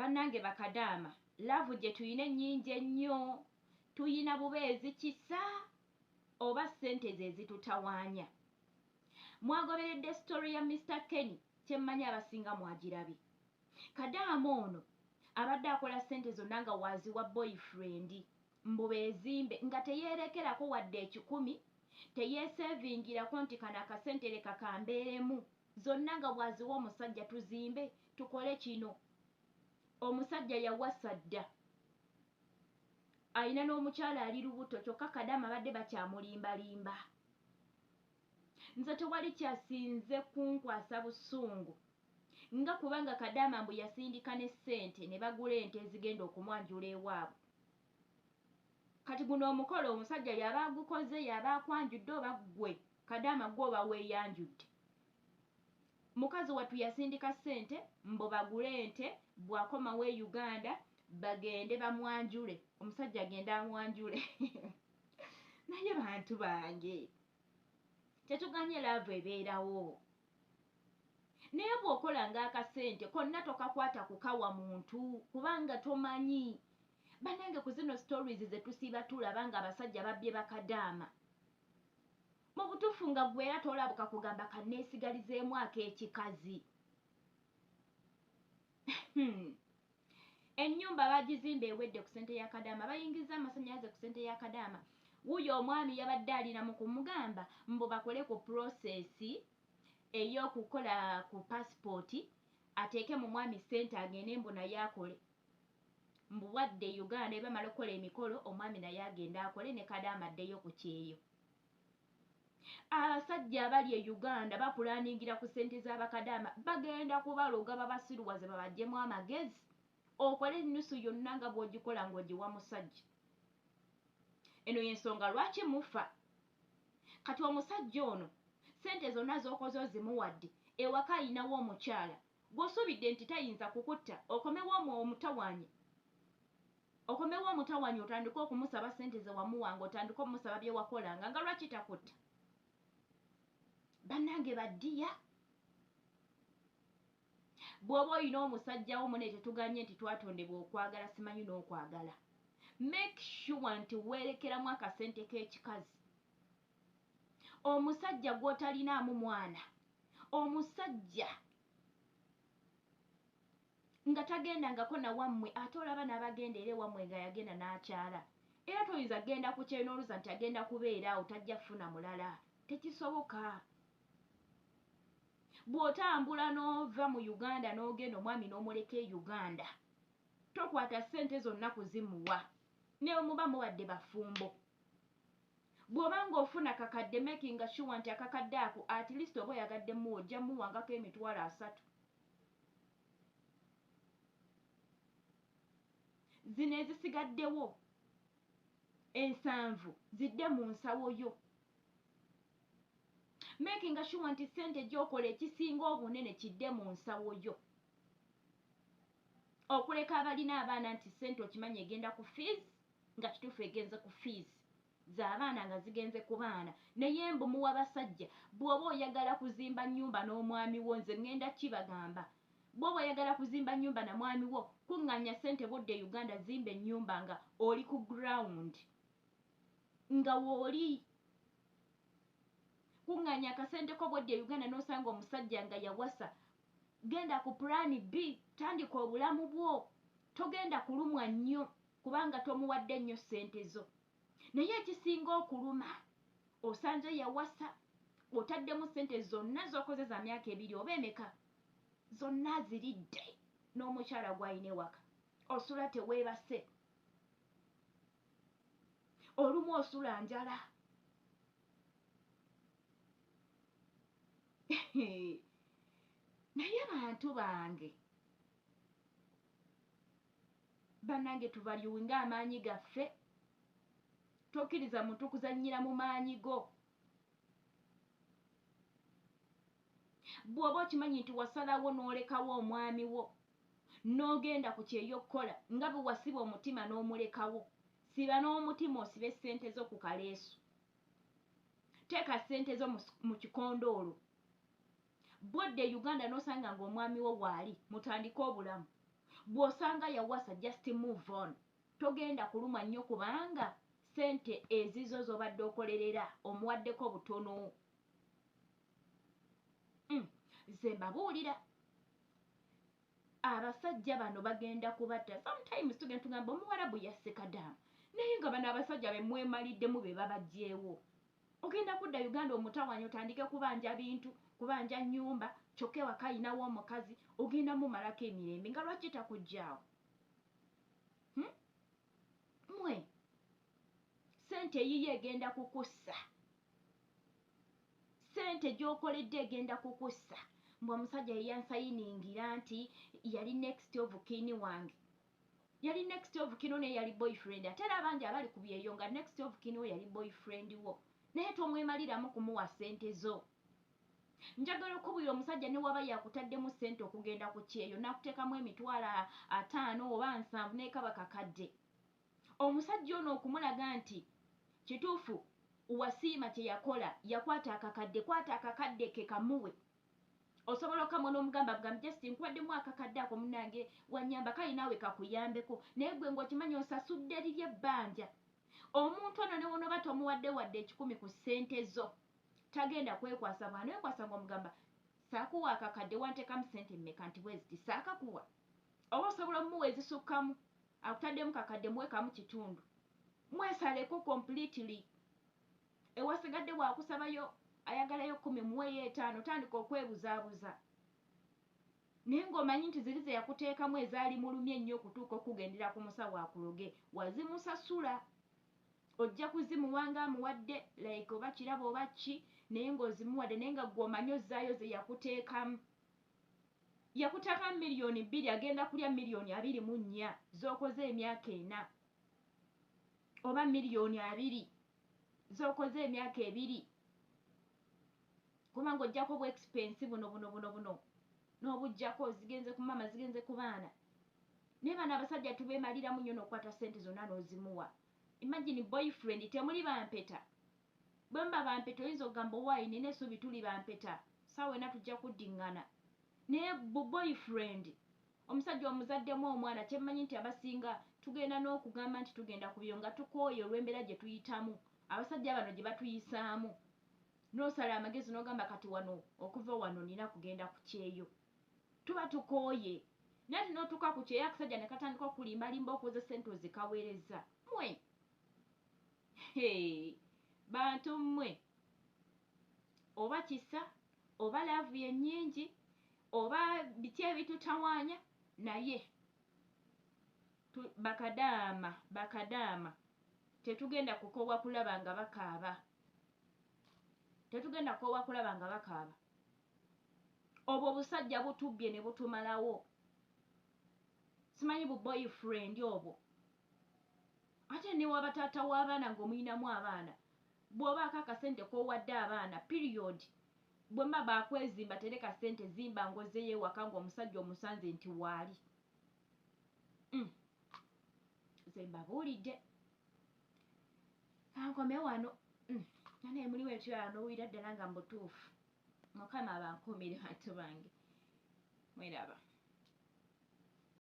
bannange bakadaama laavu gye tuyina ennyingi ennyo tuyina bubeezi kisa oba ssente ze ezitutawaanya mwagoberedde story ya Mr. Kenny kyemmanyi abasinga mwagirabye kadaama ono abadde akola ssente zonna nga waaziwa boyfriend mbubeezimbe nga teyeerekerako wadde 10 teyeesevingirako nti kana akasente leka kambeeremu zonna nga bwaziwa omusajja tuzimbe tukole kino omusajja yawasa dda ayina n'omukyala ali lubuto kyokka kadaama badde bakyamulimbalimba nze tewali kyasinze kunkwasa busungu nga kubanga kadaama mbu yasindika n'essente ne bagula ente ezigenda okumwanjula ewaabwe kati guno omukolo omusajja yaba agukoze yaba akwanjudde oba ggwe kadaama gwe oba weeyanjudde mukazi wattu yasindika ssente mbu bagule ente bwakomawo e Uganda bagende bamwanjule omusajja agenda amwanjule naye bantu bange tetuganye laavu ebeerawo naye bw'okola ng'akasente konna tokakwata kukawa muntu kubanga tomanyi bannange ku zino stories ze tusiiba tulaba nga abasajja babbye bakadaama mu butuufu nga gwe era tolabuka kugamba kanneesigalizeemu ak'ekikazi ennyumba bagizimba ewedde ku ssente ya kadaama bayingiza amasannyalaze ku ssente ya kadaama wuyo omwami yabadde alina mu kumugamba mbu bakole ku prosesi ey'okukola ku pasipooti ateeke mu mwami ssente agende mbu naye akole mbu wadde Uganda ebamala okukola emikolo omwami naye agenda akole ne kadaama addeyo ku kyeyo abasajja abali e Uganda bapulaningira ku ssente z'abakadaama bagenda kubaloga babasiruwaze babaggyemu amagezi okole ennusu yonna nga bw'ogikola ng'ogiwa musajja eno y'ensonga lwaki mufa kati omusajja ono ssente zonna z'okoze ozimuwadde ewaka ayinawo omukyala gw'osuubidde nti tayinza kukutta okomewo omutawanyi otandike okumusaba ssente ze wamuwanga otandike okumusaba bye wakolanga nga lwaki takutta bannange baddiya bw'oba oyina omusajjawo mune tetuganye nti twatondebwa okwagala simanyi n'okwagala make sure nti weerekeramu akasente k'ekikazi omusajja gw'otalinaamu mwana omusajja nga tagendangako na wammwe ate olaba n'abagenda era wammwe nga yagenda n'akyala era toyinza genda ku kyenoluza nti agenda kubeera awo tajja kufuna mulala tekisoboka bw'otambula n'ova mu Uganda n'ogenda omwami n'omuleka e Uganda tokwata ssente zonna kuzimuwa ne muba muwadde bafumbo bw'oba ng'ofuna kakadde makinga sure nti akakadde ako at least oba oyagadde muwa ojja muwangako emitwalo 3 zino ezisigaddewo 7 zidde mu nsawo yo makinga sure nti ssente gy'okola ekisinga obunene kidde mu nsawo yo okuleka abalina abaana nti ssente okimanyi egenda ku fees nga kituufu egenze ku fees z'abaana nga zigenze ku baana naye mbu muwa basajja bw'oba oyagala kuzimba nnyumba n'omwami wo nze ngenda kibagamba bw'oba oyagala kuzimba nnyumba na mwami wo kuŋŋanya ssente budde Uganda zimba ennyumba nga oli ku ground nga wooli kuŋŋanya akasente ko budde Uganda n'osanga omusajja nga yawasa genda ku plan B tandika obulamu bwo togenda kulumwa nnyo kubanga tomuwadde nnyo ssente zo naye ekisinga okuluma osanze yawasa otaddemu ssente zonna z'okoze za myaka 2 oba emeka zonna ziridde n'omukyala gw'ayina ewaka osula teweebase olumu osula njala naye bantu bange bannange tubalyunga amaanyi gaffe tokkiriza muntu kuzannyira mu maanyi go bw'oba okimanyi nti wasalawo n'olekawo omwami wo n'ogenda ku kyeyokkola nga bwe wasiba omutima n'omulekawo siba n'omutima osibe ssente zo ku kaleesu teeka ssente zo mu kikondoolo bwodde Uganda n'osanga ng'omwami wo waali mutandike obulamu bw'osanga yawasa just move on togenda kulumwa nnyo kubanga sente ezizo z'obadde okolerera omuwaddeko butono. Nze mbabuulira abasajja bano bagenda kubatta. Sometimes tugenda tugamba omuwarabu yasse Kadaama naye nga bano abasajja be mwemaliddemu be babajjeewo. Ogenda kudda Uganda omutawanyi otandike kubanja bintu kubanja nnyumba kyokka ewaka ayinawo omukazi ogenda mumalako emirembe nga lwaki takujjaawo? Mwe sente eyiyo egenda kukussa, sente gy'okoledde egenda kukussa. Mbwe omusajja yeyansayiningira nti yali next of kin wange, yali next of kin ne yali boyfriend. Ate era abangi abali ku byeyo nga next of kin wo yali boyfriend wo naye tomwemaliramu kumuwa sente zo. Njagala okubwira omusajja ne waba yakutaddemu sente okugenda ku kyeyo nakuteekamu emitwalo 5 oba 7 n'ekaba kakadde, omusajja ono okumulaga nti kituufu wasiima kye yakola yakwata akakadde, kwata akakadde ke kamuwe. Osobola okamwa n'omugamba bugambi just nkwaddemu akakadde ako munnange wanyamba kali naawe kakuyambeko naye gwe ng'okimanyi osasudde liri ebbanja. Omuntu ono ne wonoba tomuwadde wadde 10 ku ssente zo tagenda kwekwasa bwana wekwasa ng'omugamba saakuwa akakadde wanteekamu ssente mmeka nti bweziti saakakuwa. Oba osobola omuwa ezisukkamu akutaddemu kakadde muwe kamu kitundu mwesaleko completely. Ewasigadde bwakusabayo ayagalayo 10 muweyo 5 tandika okwebuzaabuza. Naye ng'omanyi nti ziri ze yakuteekamu ezaali mulumye ennyo okutuuka okugendera ku musawo akuloge wazimusasula. Ojja kuzimuwanga amuwadde like oba kirabo oba ki naye ng'ozimuwadde naye nga gw'omanyi ozzaayo ze yakuteekamu. Yakuteekamu miliyoni 2 agenda kulya miliyoni 24 z'okoze emyaka 4 oba miliyoni 2 z'okoze emyaka 2 kubanga ojjako bu expense buno n'obujjako zigenze ku mama zigenze ku baana. Naye bano abasajja tubeemaliramu nnyo n'okwata ssente zonna n'ozimuwa. Imagine boyfriend temuli bampeta. Bwe mba bampeta oyinza okugamba owaayi nina essuubi tuli bampeta saawa ena tujja kuddiŋŋana. Naye bu boyfriend omusajja omuzaddemu omwana kyemmanyi nti abasinga tugenda n'okugamba nti tugenda ku byo nga tukooye olw'embeera gye tuyitamu. Abasajja bano gye batuyisaamu n'osala amagezi n'ogamba kati wano okuva wano nina kugenda ku kyeyo. Tuba tukooye naye ati n'otuuka ku kyeyo akasajja ne katandika okulimbalimba okoze ssente ozikaweereza. Mwe bantu mmwe oba kisa oba laavu yennyingi oba biki ebitutawaanya naye bakadaama tetugenda kukoowa kulaba nga bakaaba. Tetugenda kukoowa kulaba nga bakaaba. Obwo obusajja butubbye ne butumalawo. Simanyi bu boyfriend obwo. Ate ne waba taata w'abaana ng'omuyinamu abaana bw'obaako akasente k'owadde abaana period bwe mba baakwezimba tereka ssente zimba ngozeeyo ewaka ng'omusajja omusanze nti waali. Nze mbabuulidde kankome wano naye muliwo ekirala n'owulira ddala nga mbutuufu. Mukama abankumire bantu bange. Mweraba.